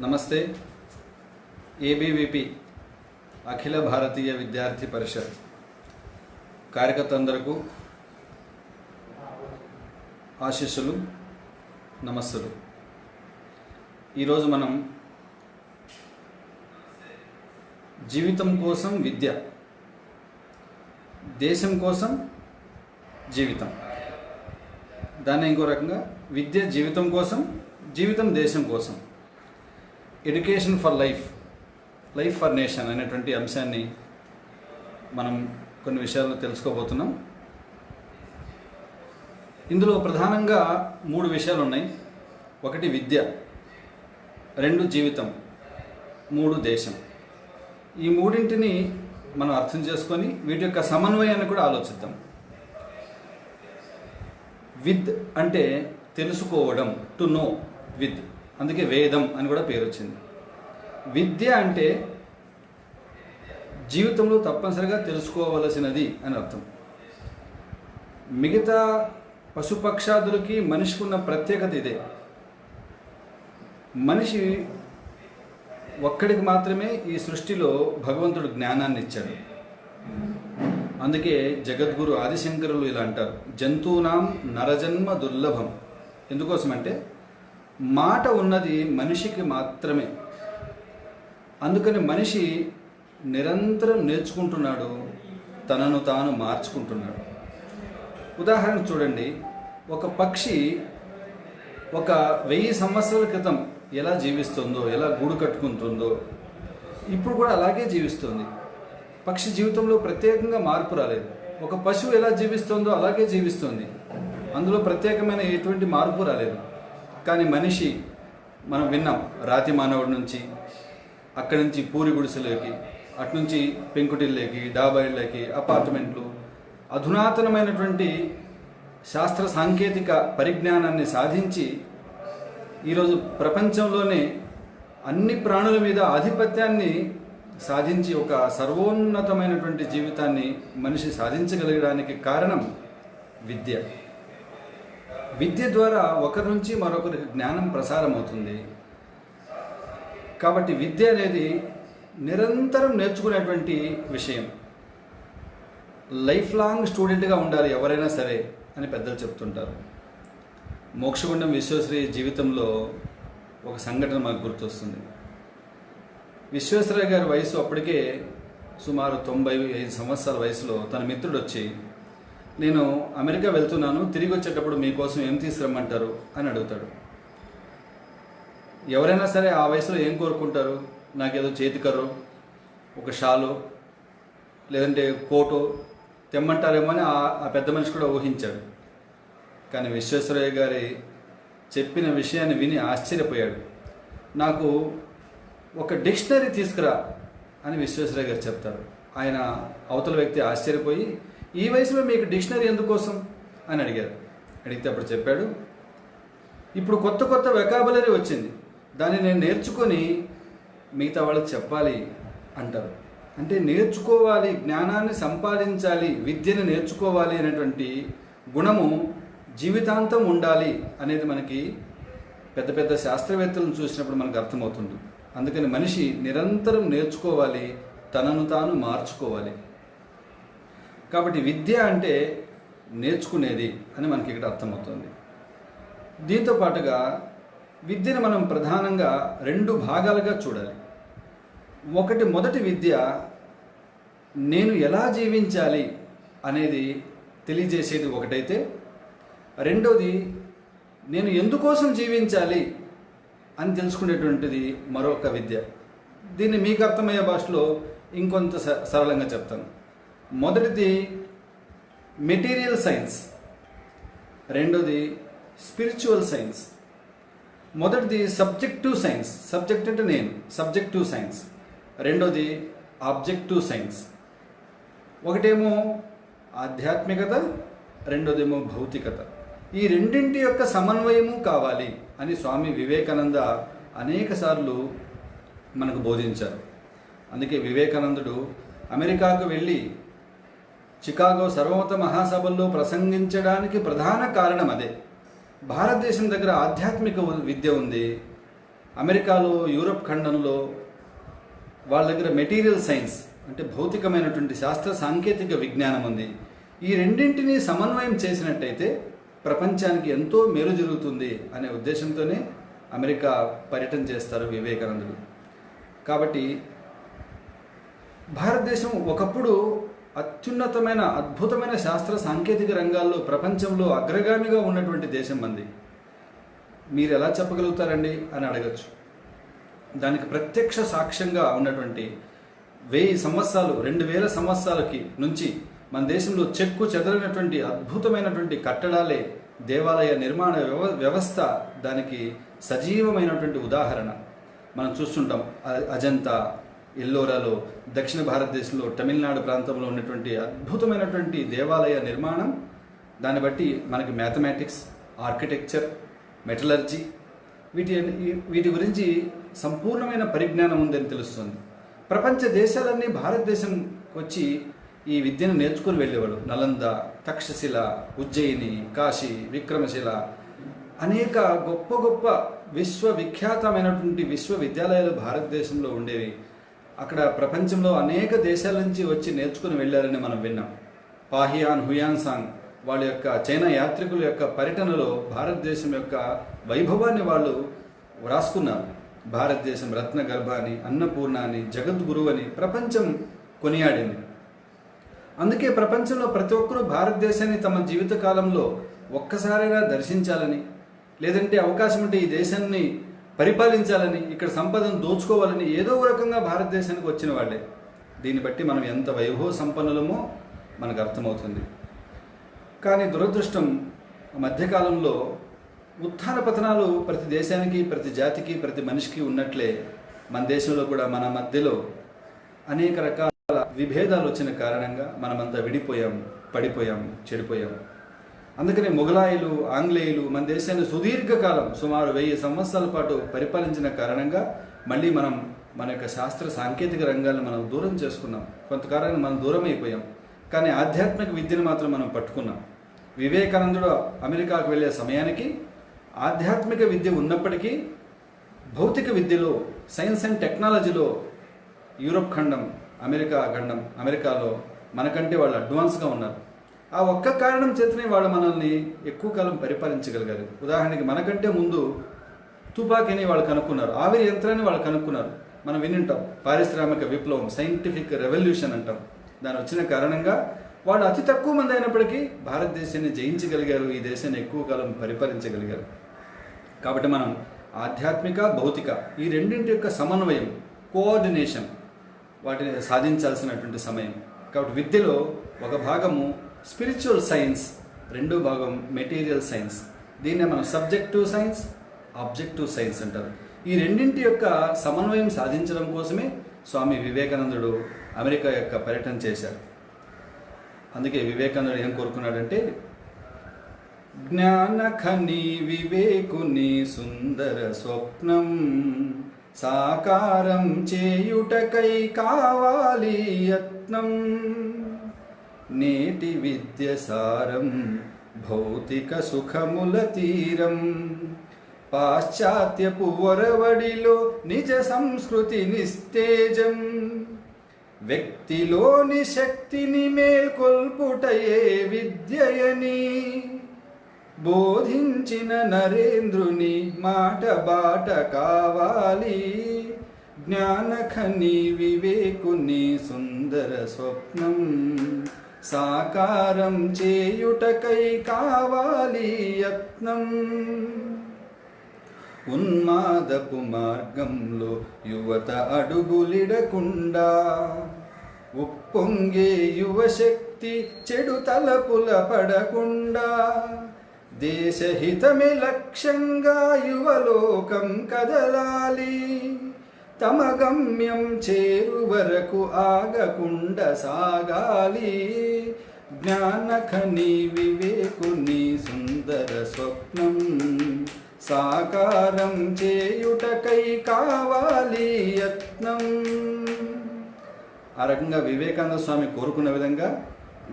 నమస్తే. ఏబీవీపీ అఖిల భారతీయ విద్యార్థి పరిషత్ కార్యకర్తలందరకు ఆశీస్సులు, నమస్సులు. ఈరోజు మనం జీవితం కోసం విద్య, దేశం కోసం జీవితం, దాన్ని ఇంకో రకంగా విద్య జీవితం కోసం, జీవితం దేశం కోసం, education for life, life for nation అనేటువంటి అంశాన్ని మనం కొన్ని విషయాలు తెలుసుకోబోతున్నాం. ఇందులో ప్రధానంగా 3 విషయాలు ఉన్నాయి. 1 విద్య, 2 జీవితం, 3 దేశం. ఈ మూడింటిని మనం అర్థం చేసుకొని వీటి యొక్క సమన్వయాన్ని కూడా ఆలోచిద్దాం. విద్ అంటే తెలుసుకోవడం, టు నో, విద్, అందుకే వేదం అని కూడా పేరు వచ్చింది. విద్య అంటే జీవితంలో తప్పనిసరిగా తెలుసుకోవలసినది అని అర్థం. మిగతా పశుపక్షాదులకి మనిషికి ఉన్న ప్రత్యేకత ఇదే. మనిషి ఒక్కడికి మాత్రమే ఈ సృష్టిలో భగవంతుడు జ్ఞానాన్ని ఇచ్చాడు. అందుకే జగద్గురు ఆదిశంకరులు ఇలా అంటారు, జంతువునాం నరజన్మ దుర్లభం. ఎందుకోసమంటే మాట ఉన్నది మనిషికి మాత్రమే. అందుకని మనిషి నిరంతరం నేర్చుకుంటున్నాడు, తనను తాను మార్చుకుంటున్నాడు. ఉదాహరణ చూడండి, ఒక పక్షి ఒక 1000 సంవత్సరాల క్రితం ఎలా జీవిస్తుందో, ఎలా గూడు కట్టుకుంటుందో, ఇప్పుడు కూడా అలాగే జీవిస్తుంది. పక్షి జీవితంలో ప్రత్యేకంగా మార్పు రాలేదు. ఒక పశువు ఎలా జీవిస్తుందో అలాగే జీవిస్తుంది, అందులో ప్రత్యేకమైన ఎటువంటి మార్పు రాలేదు. కానీ మనిషి, మనం విన్నాం, రాతి మానవుడి నుంచి, అక్కడి నుంచి పూరి గుడిసెలోకి, అటునుంచి పెంకుటిల్లోకి, డాబాయిల్లోకి, అపార్ట్మెంట్లు, అధునాతనమైనటువంటి శాస్త్ర సాంకేతిక పరిజ్ఞానాన్ని సాధించి ఈరోజు ప్రపంచంలోనే అన్ని ప్రాణుల మీద ఆధిపత్యాన్ని సాధించి ఒక సర్వోన్నతమైనటువంటి జీవితాన్ని మనిషి సాధించగలగడానికి కారణం విద్య. విద్య ద్వారా ఒకరి నుంచి మరొకరికి జ్ఞానం ప్రసారం అవుతుంది. కాబట్టి విద్య అనేది నిరంతరం నేర్చుకునేటువంటి విషయం. లైఫ్ లాంగ్ స్టూడెంట్గా ఉండాలి ఎవరైనా సరే అని పెద్దలు చెప్తుంటారు. మోక్షగుండం విశ్వేశ్వరయ్య జీవితంలో ఒక సంఘటన మాకు గుర్తొస్తుంది. విశ్వేశ్వరయ్య గారి వయసు అప్పటికే సుమారు 95 సంవత్సరాల వయసులో తన మిత్రుడు వచ్చి, నేను అమెరికా వెళ్తున్నాను, తిరిగి వచ్చేటప్పుడు మీకోసం ఏం తీసుకురమ్మంటారు అని అడుగుతాడు. ఎవరైనా సరే ఆ వయసులో ఏం కోరుకుంటారు? నాకేదో చేతికర్రో, ఒక షాలో, లేదంటే కోటో తెమ్మంటారేమో అని ఆ పెద్ద మనిషి కూడా ఊహించాడు. కానీ విశ్వేశ్వరయ్య గారి చెప్పిన విషయాన్ని విని ఆశ్చర్యపోయాడు. నాకు ఒక డిక్షనరీ తీసుకురా అని విశ్వేశ్వరయ్య గారు చెప్తారు. ఆయన అవతల వ్యక్తి ఆశ్చర్యపోయి, ఈ వయసులో మీకు డిక్షనరీ ఎందుకోసం అని అడిగారు. అడిగితే అప్పుడు చెప్పాడు, ఇప్పుడు కొత్త కొత్త వెకాబులరీ వచ్చింది, దాన్ని నేను నేర్చుకొని మిగతా వాళ్ళకి చెప్పాలి అంటారు. అంటే నేర్చుకోవాలి, జ్ఞానాన్ని సంపాదించాలి, విద్యను నేర్చుకోవాలి అనేటువంటి గుణము జీవితాంతం ఉండాలి అనేది మనకి పెద్ద పెద్ద శాస్త్రవేత్తలను చూసినప్పుడు మనకు అర్థమవుతుంది. అందుకని మనిషి నిరంతరం నేర్చుకోవాలి, తనను తాను మార్చుకోవాలి. కాబట్టి విద్య అంటే నేర్చుకునేది అని మనకి ఇక్కడ అర్థమవుతుంది. దీంతో పాటుగా విద్యను మనం ప్రధానంగా 2 భాగాలుగా చూడాలి. మొదటి విద్య నేను ఎలా జీవించాలి అనేది తెలియజేసేది ఒకటైతే, రెండోది నేను ఎందుకోసం జీవించాలి అని తెలుసుకునేటువంటిది మరొక విద్య. దీన్ని మీకు అర్థమయ్యే భాషలో ఇంకొంత సరళంగా చెప్తాను. మొదటిది మెటీరియల్ సైన్స్, రెండోది స్పిరిచువల్ సైన్స్. మొదటిది సబ్జెక్టివ్ సైన్స్, సబ్జెక్ట్ అంటే నేను, సబ్జెక్టివ్ సైన్స్. రెండోది ఆబ్జెక్టివ్ సైన్స్. ఒకటేమో ఆధ్యాత్మికత, రెండోదేమో భౌతికత. ఈ రెండింటి యొక్క సమన్వయము కావాలి అని స్వామి వివేకానంద అనేక సార్లు మనకు బోధించారు. అందుకే వివేకానందుడు అమెరికాకు వెళ్ళి చికాగో సర్వమత మహాసభల్లో ప్రసంగించడానికి ప్రధాన కారణం అదే. భారతదేశం దగ్గర ఆధ్యాత్మిక విద్య ఉంది, అమెరికాలో, యూరప్ ఖండంలో వాళ్ళ దగ్గర మెటీరియల్ సైన్స్ అంటే భౌతికమైనటువంటి శాస్త్ర సాంకేతిక విజ్ఞానం ఉంది. ఈ రెండింటినీ సమన్వయం చేసినట్టయితే ప్రపంచానికి ఎంతో మేలు జరుగుతుంది అనే ఉద్దేశంతోనే అమెరికా పర్యటన చేస్తారు వివేకానందుడు. కాబట్టి భారతదేశం ఒకప్పుడు అత్యున్నతమైన అద్భుతమైన శాస్త్ర సాంకేతిక రంగాల్లో ప్రపంచంలో అగ్రగామిగా ఉన్నటువంటి దేశం మంది. మీరు ఎలా చెప్పగలుగుతారండి అని అడగచ్చు. దానికి ప్రత్యక్ష సాక్ష్యంగా ఉన్నటువంటి 1000 సంవత్సరాలు 2000 సంవత్సరాలకి నుంచి మన దేశంలో చెక్కు చెదరినటువంటి అద్భుతమైనటువంటి కట్టడాలే దేవాలయ నిర్మాణ వ్యవస్థ దానికి సజీవమైనటువంటి ఉదాహరణ మనం చూస్తుంటాం. అజంతా, ఎల్లోరాలో, దక్షిణ భారతదేశంలో తమిళనాడు ప్రాంతంలో ఉన్నటువంటి అద్భుతమైనటువంటి దేవాలయ నిర్మాణం, దాన్ని బట్టి మనకి మ్యాథమెటిక్స్, ఆర్కిటెక్చర్, మెటలర్జీ వీటి గురించి సంపూర్ణమైన పరిజ్ఞానం ఉందని తెలుస్తుంది. ప్రపంచ దేశాలన్నీ భారతదేశం వచ్చి ఈ విద్యను నేర్చుకుని వెళ్ళేవాడు. నలంద, తక్షశిల, ఉజ్జయిని, కాశీ, విక్రమశిల అనేక గొప్ప గొప్ప విశ్వవిఖ్యాతమైనటువంటి విశ్వవిద్యాలయాలు భారతదేశంలో ఉండేవి. అక్కడ ప్రపంచంలో అనేక దేశాల నుంచి వచ్చి నేర్చుకుని వెళ్ళారని మనం విన్నాం. పాహియాన్, హుయాన్సాంగ్ వాళ్ళ యొక్క చైనా యాత్రికుల యొక్క పర్యటనలో భారతదేశం యొక్క వైభవాన్ని వాళ్ళు వ్రాసుకున్నారు. భారతదేశం రత్న గర్భ అని, అన్నపూర్ణ అని, జగద్గురు అని ప్రపంచం కొనియాడింది. అందుకే ప్రపంచంలో ప్రతి ఒక్కరూ భారతదేశాన్ని తమ జీవితకాలంలో ఒక్కసారైనా దర్శించాలని, లేదంటే అవకాశం ఉంటే ఈ దేశాన్ని పరిపాలించాలని, ఇక్కడ సంపదను దోచుకోవాలని ఏదో ఒక రకంగా భారతదేశానికి వచ్చిన వాళ్ళే. దీన్ని బట్టి మనం ఎంత వైభవ సంపన్నులమో మనకు అర్థమవుతుంది. కానీ దురదృష్టం మధ్యకాలంలో ఉత్థాన పతనాలు ప్రతి దేశానికి, ప్రతి జాతికి, ప్రతి మనిషికి ఉన్నట్లే మన దేశంలో కూడా మన మధ్యలో అనేక రకాల విభేదాలు వచ్చిన కారణంగా మనమంతా విడిపోయాం, పడిపోయాం, చెడిపోయాం. అందుకనే మొఘలాయులు, ఆంగ్లేయులు మన దేశాన్ని సుదీర్ఘకాలం సుమారు 1000 సంవత్సరాల పాటు పరిపాలించిన కారణంగా మళ్ళీ మనం మన యొక్క శాస్త్ర సాంకేతిక రంగాలను మనం దూరం చేసుకున్నాం. కొంతకాలానికి మనం దూరం అయిపోయాం. కానీ ఆధ్యాత్మిక విద్యను మాత్రం మనం పట్టుకున్నాం. వివేకానందుడు అమెరికాకు వెళ్ళే సమయానికి ఆధ్యాత్మిక విద్య ఉన్నప్పటికీ భౌతిక విద్యలో, సైన్స్ అండ్ టెక్నాలజీలో యూరప్ ఖండం, అమెరికాలో మనకంటే వాళ్ళు అడ్వాన్స్గా ఉన్నారు. ఆ ఒక్క కారణం చేతనే వాళ్ళు మనల్ని ఎక్కువ కాలం పరిపాలించగలిగారు. ఉదాహరణకి మనకంటే ముందు తుపాకీని వాళ్ళు కనుక్కున్నారు, ఆవిరి యంత్రాన్ని వాళ్ళు కనుక్కున్నారు. మనం వినింటాం పారిశ్రామిక విప్లవం, సైంటిఫిక్ రెవల్యూషన్ అంటాం. దాని వచ్చిన కారణంగా వాళ్ళు అతి తక్కువ మంది అయినప్పటికీ భారతదేశాన్ని జయించగలిగారు, ఈ దేశాన్ని ఎక్కువ కాలం పరిపాలించగలిగారు. కాబట్టి మనం ఆధ్యాత్మిక, భౌతిక ఈ రెండింటి యొక్క సమన్వయం, కోఆర్డినేషన్ వాటిని సాధించాల్సినటువంటి సమయం. కాబట్టి విద్యలో ఒక భాగము స్పిరిచువల్ సైన్స్, రెండో భాగం మెటీరియల్ సైన్స్. దీన్నే మనం సబ్జెక్టివ్ సైన్స్, ఆబ్జెక్టివ్ సైన్స్ అంటారు. ఈ రెండింటి యొక్క సమన్వయం సాధించడం కోసమే స్వామి వివేకానందుడు అమెరికా యొక్క పర్యటన చేశారు. అందుకే వివేకానందుడు ఏం కోరుకున్నాడంటే, జ్ఞానఖని వివేకుని సుందర స్వప్నం సాకారం చేయుటకై కావాలి యత్నం, నేటి విద్య సారం భౌతిక సుఖముల తీరం, పాశ్చాత్యపు ఒరవడిలో నిజ సంస్కృతి నిస్తేజం, వ్యక్తిలోని శక్తిని మేల్కొల్పుటయే విద్యయని బోధించిన నరేంద్రుని మాట బాట కావాలి, జ్ఞానఖని వివేకుని సుందర స్వప్నం సాకారం చేయుటకై కావాలి యత్నం. ఉన్మాదపు మార్గంలో యువత అడుగులిడకుండా, ఉప్పొంగే యువశక్తి చెడు తలపుల పడకుండా, దేశహితమే లక్ష్యంగా యువలోకం కదలాలి, తమ గమ్యం చేరు వరకు ఆగకుండా సాగాలి, జ్ఞానఖని వివేకుని సుందర స్వప్నం సాకారం చేయుటకై కావాలి యత్నం. ఆ రకంగా వివేకానంద స్వామి కోరుకున్న విధంగా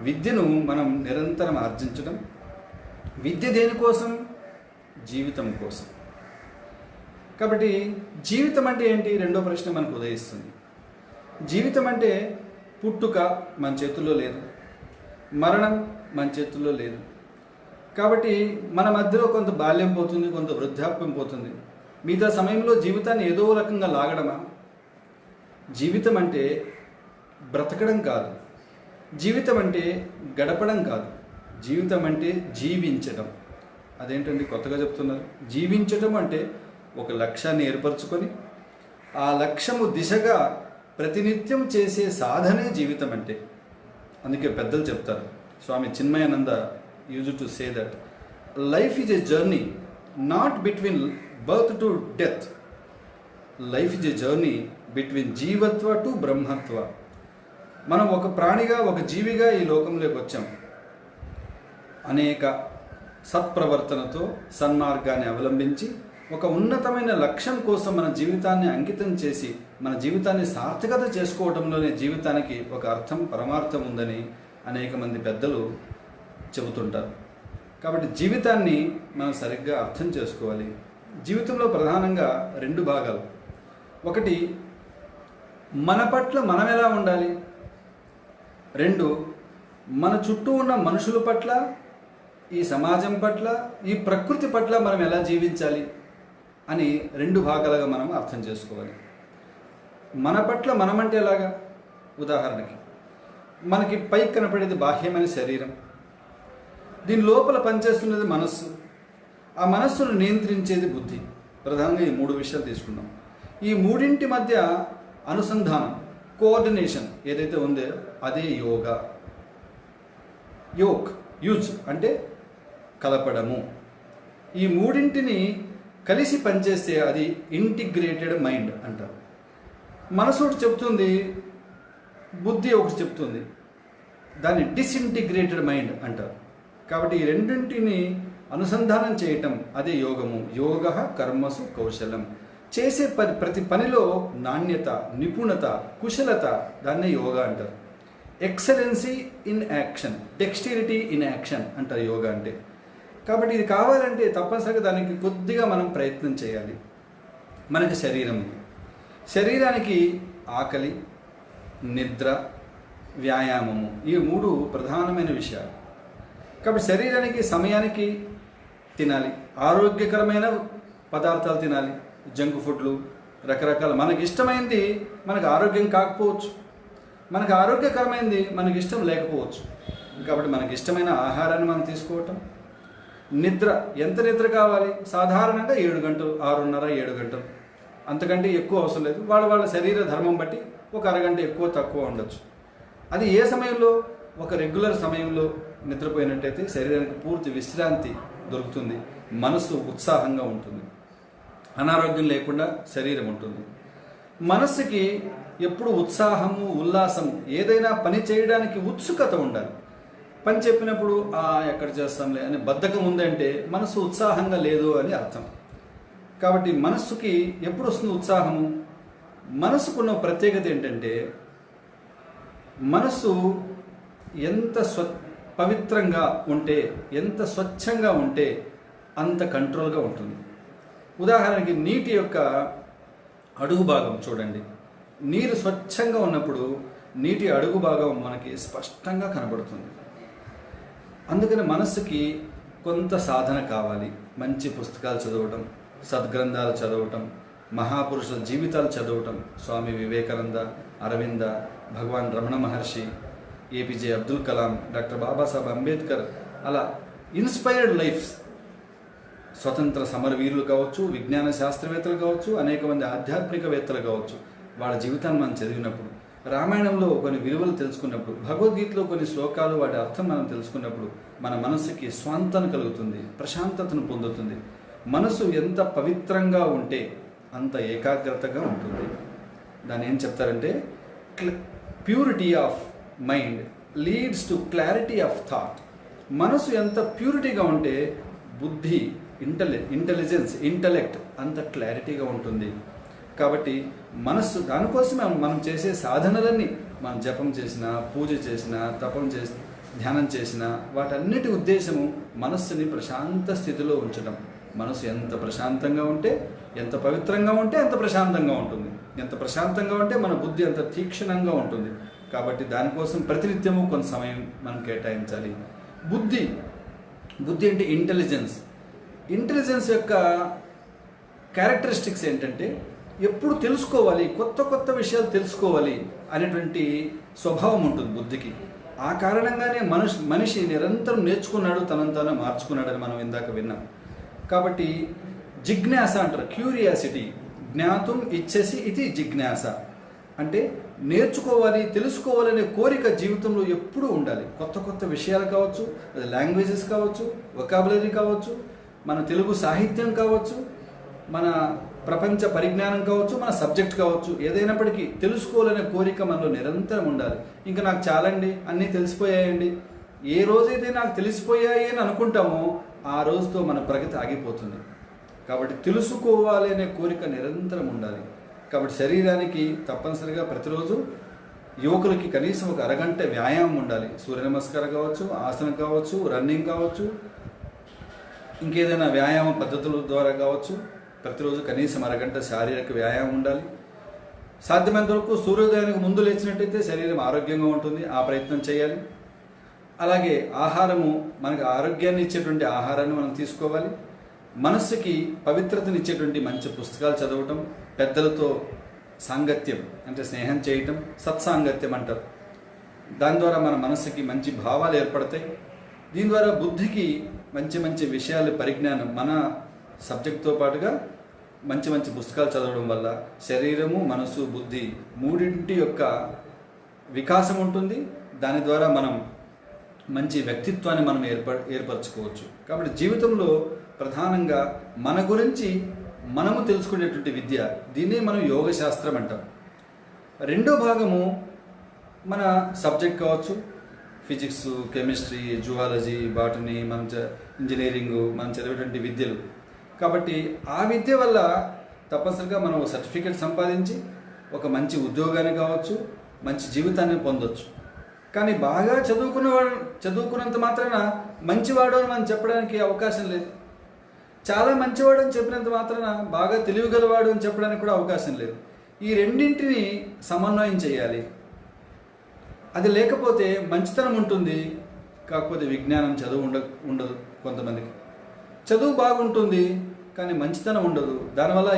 విద్యను మనం నిరంతరం ఆర్జించడం. విద్య దేనికోసం? జీవితం కోసం. కాబట్టి జీవితం అంటే ఏంటి? రెండో ప్రశ్న మనకు ఉదయిస్తుంది. జీవితం అంటే పుట్టుక మన చేతుల్లో లేదు, మరణం మన చేతుల్లో లేదు. కాబట్టి మన మధ్యలో కొంత బాల్యం పోతుంది, కొంత వృద్ధాప్యం పోతుంది. మిగతా సమయంలో జీవితాన్ని ఏదో రకంగా లాగడమా? జీవితం అంటే బ్రతకడం కాదు, జీవితం అంటే గడపడం కాదు, జీవితం అంటే జీవించడం. అదేంటండి కొత్తగా చెప్తున్నారు? జీవించడం అంటే ఒక లక్ష్యాన్ని ఏర్పరచుకొని ఆ లక్ష్యము దిశగా ప్రతినిత్యం చేసే సాధనే జీవితం అంటే. అందుకే పెద్దలు చెప్తారు, Swami Chinmayananda used to say that life is a journey not between birth to death, life is a journey between జీవత్వ టు బ్రహ్మత్వ. మనం ఒక ప్రాణిగా, ఒక జీవిగా ఈ లోకంలోకి వచ్చాం. అనేక సత్ప్రవర్తనతో సన్మార్గాన్ని అవలంబించి ఒక ఉన్నతమైన లక్ష్యం కోసం మన జీవితాన్ని అంకితం చేసి మన జీవితాన్ని సార్థకత చేసుకోవడంలోనే జీవితానికి ఒక అర్థం, పరమార్థం ఉందని అనేక మంది పెద్దలు చెబుతుంటారు. కాబట్టి జీవితాన్ని మనం సరిగ్గా అర్థం చేసుకోవాలి. జీవితంలో ప్రధానంగా రెండు భాగాలు. ఒకటి, మన పట్ల మనం ఎలా ఉండాలి. రెండు, మన చుట్టూ ఉన్న మనుషుల పట్ల, ఈ సమాజం పట్ల, ఈ ప్రకృతి పట్ల మనం ఎలా జీవించాలి అని రెండు భాగాలుగా మనం అర్థం చేసుకోవాలి. మన పట్ల మనమంటే ఎలాగా? ఉదాహరణకి మనకి పైకి కనపడేది బాహ్యమైన శరీరం, దీని లోపల పనిచేస్తున్నది మనస్సు, ఆ మనస్సును నియంత్రించేది బుద్ధి. ప్రధానంగా ఈ మూడు విషయాలు తీసుకున్నాం. ఈ మూడింటి మధ్య అనుసంధానం, కోఆర్డినేషన్ ఏదైతే ఉందో అదే యోగా. యూజ్ అంటే కలపడము. ఈ మూడింటిని కలిసి పనిచేస్తే అది ఇంటిగ్రేటెడ్ మైండ్ అంటారు. మనసు ఒకటి చెప్తుంది, బుద్ధి ఒకటి చెప్తుంది, దాన్ని డిసింటిగ్రేటెడ్ మైండ్ అంటారు. కాబట్టి ఈ రెండింటిని అనుసంధానం చేయటం అదే యోగము. యోగ కర్మసు కౌశలం. చేసే ప్రతి పనిలో నాణ్యత, నిపుణత, కుశలత, దాన్నే యోగా అంటారు. Excellency in action, dexterity in action అంటారు యోగా అంటే. కాబట్టి ఇది కావాలంటే తప్పనిసరిగా దానికి కొద్దిగా మనం ప్రయత్నం చేయాలి. మనకి శరీరం ఉంది, శరీరానికి ఆకలి, నిద్ర, వ్యాయామము, ఈ మూడు ప్రధానమైన విషయాలు. కాబట్టి శరీరానికి సమయానికి తినాలి, ఆరోగ్యకరమైన పదార్థాలు తినాలి. జంక్ ఫుడ్లు, రకరకాల మనకి ఇష్టమైంది మనకు ఆరోగ్యం కాకపోవచ్చు, మనకు ఆరోగ్యకరమైనది మనకి ఇష్టం లేకపోవచ్చు. కాబట్టి మనకి ఇష్టమైన ఆహారాన్ని మనం తీసుకోవటం. నిద్ర, ఎంత నిద్ర కావాలి? సాధారణంగా 7 గంటలు, 6:30, 7 గంటలు, అంతకంటే ఎక్కువ అవసరం లేదు. వాళ్ళ శరీర ధర్మం బట్టి ఒక అరగంట ఎక్కువ తక్కువ ఉండొచ్చు. అది ఏ సమయంలో? ఒక రెగ్యులర్ సమయంలో నిద్రపోయినట్టయితే శరీరానికి పూర్తి విశ్రాంతి దొరుకుతుంది, మనసు ఉత్సాహంగా ఉంటుంది, అనారోగ్యం లేకుండా శరీరం ఉంటుంది. మనస్సుకి ఎప్పుడు ఉత్సాహము, ఉల్లాసము, ఏదైనా పని చేయడానికి ఉత్సుకత ఉండాలి. పని చెప్పినప్పుడు ఎక్కడ చేస్తాంలే అని బద్ధకం ఉందంటే మనసు ఉత్సాహంగా లేదు అని అర్థం. కాబట్టి మనస్సుకి ఎప్పుడు వస్తుంది ఉత్సాహము? మనసుకున్న ప్రత్యేకత ఏంటంటే మనసు ఎంత పవిత్రంగా ఉంటే, ఎంత స్వచ్ఛంగా ఉంటే అంత కంట్రోల్గా ఉంటుంది. ఉదాహరణకి నీటి యొక్క అడుగు భాగం చూడండి. నీరు స్వచ్ఛంగా ఉన్నప్పుడు నీటి అడుగు భాగం మనకి స్పష్టంగా కనబడుతుంది. అందుకని మనస్సుకి కొంత సాధన కావాలి. మంచి పుస్తకాలు చదవటం, సద్గ్రంథాలు చదవటం, మహాపురుషుల జీవితాలు చదవటం. స్వామి వివేకానంద, అరవింద, భగవాన్ రమణ మహర్షి, ఏపీజే అబ్దుల్ కలాం, డాక్టర్ బాబాసాహెబ్ అంబేద్కర్, అలా ఇన్స్పైర్డ్ లైఫ్స్. స్వతంత్ర సమరవీరులు కావచ్చు, విజ్ఞాన శాస్త్రవేత్తలు కావచ్చు, అనేక మంది ఆధ్యాత్మికవేత్తలు కావచ్చు. వాళ్ళ జీవితాన్ని మనం చదివినప్పుడు, రామాయణంలో కొన్ని విలువలు తెలుసుకున్నప్పుడు, భగవద్గీతలో కొన్ని శ్లోకాలు వాటి అర్థం మనం తెలుసుకున్నప్పుడు మన మనసుకి స్వాంతన కలుగుతుంది, ప్రశాంతతను పొందుతుంది. మనసు ఎంత పవిత్రంగా ఉంటే అంత ఏకాగ్రతగా ఉంటుంది. దాన్ని ఏం చెప్తారంటే purity of mind leads to clarity of thought. మనసు ఎంత ప్యూరిటీగా ఉంటే బుద్ధి, ఇంటెలిజెన్స్, ఇంటలెక్ట్ అంత క్లారిటీగా ఉంటుంది. కాబట్టి మనస్సు, దానికోసమే మనం చేసే సాధనలన్నీ, మనం జపం చేసినా, పూజ చేసినా, తపం చేసినా, ధ్యానం చేసినా, వాటన్నిటి ఉద్దేశము మనస్సుని ప్రశాంత స్థితిలో ఉంచడం, మనసు ఎంత ప్రశాంతంగా ఉంటే, ఎంత పవిత్రంగా ఉంటే అంత ప్రశాంతంగా ఉంటుంది. ఎంత ప్రశాంతంగా ఉంటే మన బుద్ధి అంత తీక్షణంగా ఉంటుంది. కాబట్టి దానికోసం ప్రతినిత్యము కొంత సమయం మనం కేటాయించాలి. బుద్ధి అంటే ఇంటెలిజెన్స్ యొక్క క్యారెక్టరిస్టిక్స్ ఏంటంటే ఎప్పుడు తెలుసుకోవాలి, కొత్త విషయాలు తెలుసుకోవాలి అనేటువంటి స్వభావం ఉంటుంది బుద్ధికి. ఆ కారణంగానే మనిషి నిరంతరం నేర్చుకున్నాడు, తనను తాను మార్చుకున్నాడని మనం ఇందాక విన్నాం. కాబట్టి జిజ్ఞాస అంటారు, క్యూరియాసిటీ. జ్ఞాతుం ఇచ్చేసి ఇది జిజ్ఞాస అంటే నేర్చుకోవాలి, తెలుసుకోవాలనే కోరిక జీవితంలో ఎప్పుడూ ఉండాలి. కొత్త విషయాలు కావచ్చు, అది లాంగ్వేజెస్ కావచ్చు, వొకాబులరీ కావచ్చు, మన తెలుగు సాహిత్యం కావచ్చు, మన ప్రపంచ పరిజ్ఞానం కావచ్చు, మన సబ్జెక్ట్ కావచ్చు, ఏదైనప్పటికీ తెలుసుకోవాలనే కోరిక మనలో నిరంతరం ఉండాలి. ఇంకా నాకు చాలండి, అన్నీ తెలిసిపోయాయండి, ఏ రోజైతే నాకు తెలిసిపోయాయి అని అనుకుంటామో ఆ రోజుతో మన ప్రగతి ఆగిపోతుంది. కాబట్టి తెలుసుకోవాలి అనే కోరిక నిరంతరం ఉండాలి. కాబట్టి శరీరానికి తప్పనిసరిగా ప్రతిరోజు యువకులకి కనీసం ఒక అరగంట వ్యాయామం ఉండాలి. సూర్య నమస్కారం కావచ్చు, ఆసనం కావచ్చు, రన్నింగ్ కావచ్చు, ఇంకేదైనా వ్యాయామ పద్ధతుల ద్వారా కావచ్చు, ప్రతిరోజు కనీసం అరగంట శారీరక వ్యాయామం ఉండాలి. సాధ్యమైనంత వరకు సూర్యోదయానికి ముందు లేచినట్టయితే శరీరం ఆరోగ్యంగా ఉంటుంది, ఆ ప్రయత్నం చేయాలి. అలాగే ఆహారము, మనకు ఆరోగ్యాన్ని ఇచ్చేటువంటి ఆహారాన్ని మనం తీసుకోవాలి. మనస్సుకి పవిత్రతను ఇచ్చేటువంటి మంచి పుస్తకాలు చదవటం, పెద్దలతో సాంగత్యం అంటే స్నేహం చేయటం, సత్సాంగత్యం అంటారు. దాని ద్వారా మన మనస్సుకి మంచి భావాలు ఏర్పడతాయి. దీని ద్వారా బుద్ధికి మంచి విషయాల పరిజ్ఞానం, మన సబ్జెక్ట్తో పాటుగా మంచి పుస్తకాలు చదవడం వల్ల శరీరము, మనసు, బుద్ధి మూడింటి యొక్క వికాసం ఉంటుంది. దాని ద్వారా మనం మంచి వ్యక్తిత్వాన్ని మనం ఏర్పరచుకోవచ్చు. కాబట్టి జీవితంలో ప్రధానంగా మన గురించి మనము తెలుసుకునేటువంటి విద్య, దీన్నే మనం యోగ శాస్త్రం అంటాం. రెండో భాగము మన సబ్జెక్ట్ కావచ్చు, physics, chemistry, zoology, botany, engineering, మనం చదివేటువంటి విద్యలు. కాబట్టి ఆ విద్య వల్ల తప్పనిసరిగా మనం సర్టిఫికేట్ సంపాదించి ఒక మంచి ఉద్యోగాన్ని కావచ్చు, మంచి జీవితాన్ని పొందొచ్చు. కానీ బాగా చదువుకున్నంత మాత్రాన మంచివాడు అని మనం చెప్పడానికి అవకాశం లేదు. చాలా మంచివాడు అని చెప్పినంత మాత్రాన బాగా తెలివిగలవాడు అని చెప్పడానికి కూడా అవకాశం లేదు. ఈ రెండింటిని సమన్వయం చేయాలి. అది లేకపోతే మంచితనం ఉంటుంది, కాకపోతే విజ్ఞానం, చదువు ఉండదు. కొంతమందికి చదువు బాగుంటుంది కానీ మంచితనం ఉండదు. దానివల్ల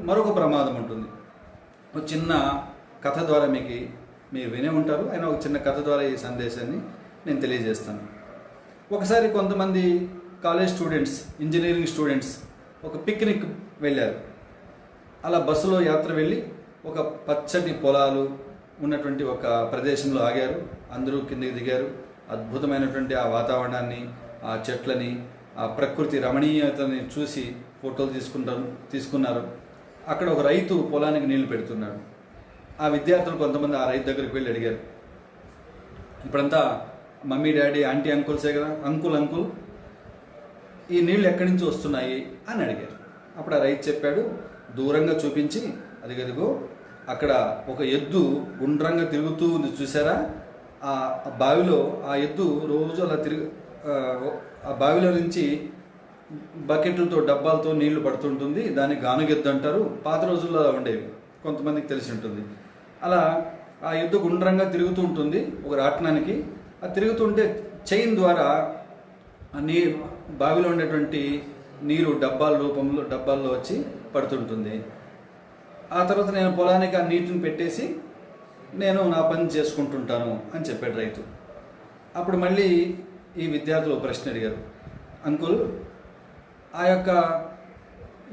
మరొక ప్రమాదం ఉంటుంది. ఒక చిన్న కథ ద్వారా మీరు వినే ఉంటారు. అయినా ఒక చిన్న కథ ద్వారా ఈ సందేశాన్ని నేను తెలియజేస్తాను. ఒకసారి కొంతమంది కాలేజ్ స్టూడెంట్స్, ఇంజనీరింగ్ స్టూడెంట్స్ ఒక పిక్నిక్ వెళ్ళారు. అలా బస్సులో యాత్ర వెళ్ళి ఒక పచ్చటి పొలాలు ఉన్నటువంటి ఒక ప్రదేశంలో ఆగారు. అందరూ కిందకి దిగారు. అద్భుతమైనటువంటి ఆ వాతావరణాన్ని, ఆ చెట్లని, ఆ ప్రకృతి రమణీయతని చూసి ఫోటోలు తీసుకున్నారు. అక్కడ ఒక రైతు పొలానికి నీళ్లు పెడుతున్నాడు. ఆ విద్యార్థులు కొంతమంది ఆ రైతు దగ్గరికి వెళ్ళి అడిగారు, ఇప్పుడంతా మమ్మీ, డాడీ, ఆంటీ, అంకుల్సే కదా, అంకుల్ ఈ నీళ్ళు ఎక్కడి నుంచి వస్తున్నాయి అని అడిగారు. అప్పుడు ఆ రైతు చెప్పాడు, దూరంగా చూపించి, అదిగదిగో అక్కడ ఒక ఎద్దు గుండ్రంగా తిరుగుతూ ఉంది చూసారా, ఆ బావిలో ఆ ఎద్దు రోజు అలా ఆ బావిలో నుంచి బకెట్లతో, డబ్బాలతో నీళ్లు పడుతుంటుంది. దాన్ని గానుగెద్దు అంటారు. పాత రోజుల్లో అలా ఉండేవి, కొంతమందికి తెలిసి ఉంటుంది. అలా ఆ ఎద్దు గుండ్రంగా తిరుగుతూ ఉంటుంది ఒక రాట్నానికి. అది తిరుగుతుంటే చైన్ ద్వారా బావిలో ఉండేటువంటి నీరు డబ్బాల్లో వచ్చి పడుతుంటుంది. ఆ తర్వాత నేను పొలానికి ఆ నీటిని పెట్టేసి నేను నా పని చేసుకుంటుంటాను అని చెప్పాడు రైతు. అప్పుడు మళ్ళీ ఈ విద్యార్థులు ప్రశ్న అడిగారు, అంకుల్ ఆ యొక్క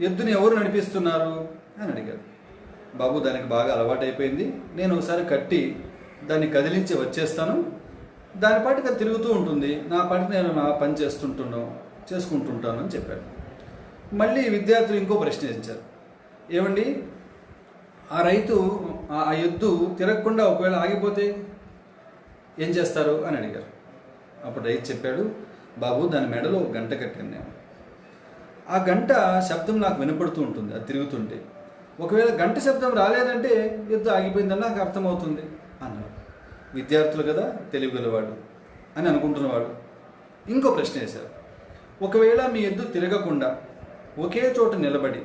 ఎద్దుని ఎవరు నడిపిస్తున్నారు అని అడిగారు. బాబు, దానికి బాగా అలవాటైపోయింది, నేను ఒకసారి కట్టి దాన్ని కదిలించి వచ్చేస్తాను, దాని పాటికి అది తిరుగుతూ ఉంటుంది, నా పాటికి నేను నా పని చేసుకుంటుంటాను అని చెప్పాడు. మళ్ళీ విద్యార్థులు ఇంకో ప్రశ్న వేయించారు, ఏమండి ఆ రైతు ఆ ఎద్దు తిరగకుండా ఒకవేళ ఆగిపోతే ఏం చేస్తారు అని అడిగారు. అప్పుడు రైతు చెప్పాడు, బాబు దాని మెడలో గంట కట్టాను నేను, ఆ గంట శబ్దం నాకు వినపడుతూ ఉంటుంది అది తిరుగుతుంటే, ఒకవేళ గంట శబ్దం రాలేదంటే ఎద్దు ఆగిపోయిందని నాకు అర్థమవుతుంది అన్నాడు. విద్యార్థులు కదా, తెలివిగలవాడు అని అనుకుంటున్నవాడు ఇంకో ప్రశ్న వేశారు, ఒకవేళ మీ ఎద్దు తిరగకుండా ఒకే చోట నిలబడి